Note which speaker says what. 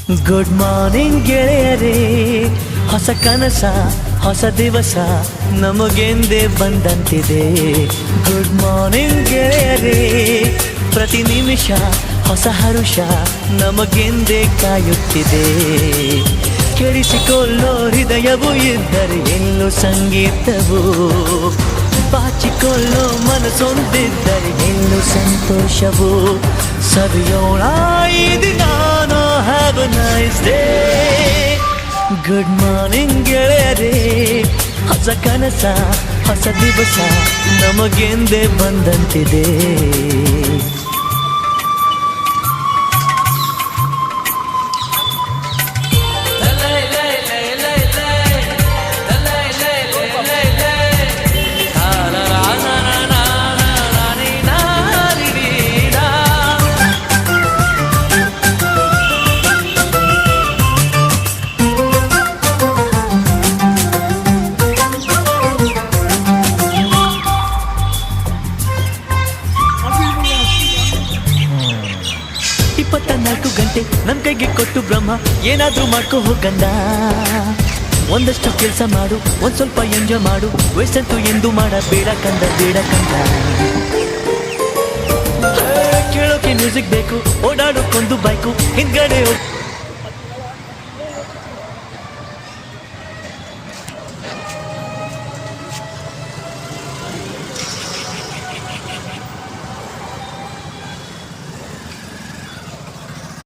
Speaker 1: Good morning ಗೆಳೆಯರೇ, ಹೊಸ ಕನಸ ಹೊಸ ದಿವಸ ನಮಗೆಂದೇ ಬಂದಂತಿದೆ. ಗುಡ್ ಮಾರ್ನಿಂಗ್ ಗೆಳೆಯರೇ, ಪ್ರತಿ ನಿಮಿಷ ಹೊಸ ಹರುಷ ನಮಗೆಂದೇ ಕಾಯುತ್ತಿದೆ. ಕೆಡಿಸಿಕೊಳ್ಳೋ ಹೃದಯವು ಇದ್ದರೆ ಎಲ್ಲೋ ಸಂಗೀತವು, ಬಾಚಿಕೊಳ್ಳೋ ಮನಸ್ಸೊಂದಿದ್ದರೆ ಎಲ್ಲೋ ಸಂತೋಷವು. ಸವಿಯೋಣ ಈ ದಿನಾನೋ, have a nice day. Good morning ಗೆಳೆಯರೇ, ಹೊಸ ಕನಸ ಹೊಸ ದಿವಸ ನಮಗೆಂದೇ ಬಂದಂತಿದೆ. ನಾಲ್ಕು ಗಂಟೆ ನನ್ ಕೈಗೆ ಕೊಟ್ಟು ಬ್ರಹ್ಮ ಏನಾದ್ರೂ ಮಾಡ್ಕೋ ಹೋಗಂದ. ಒಂದಷ್ಟು ಕೆಲಸ ಮಾಡು, ಒಂದ್ ಸ್ವಲ್ಪ ಎಂಜಾಯ್ ಮಾಡು, ವಯಸ್ಸಂತೂ ಎಂದು ಮಾಡಬೇಡ ಕಂದ, ಬೇಡ ಕಂದ. ಕೇಳೋಕೆ ಮ್ಯೂಸಿಕ್ ಬೇಕು, ಓಡಾಡೋಕೊಂದು ಬೈಕು ಹಿಂದ್ಗಡೆ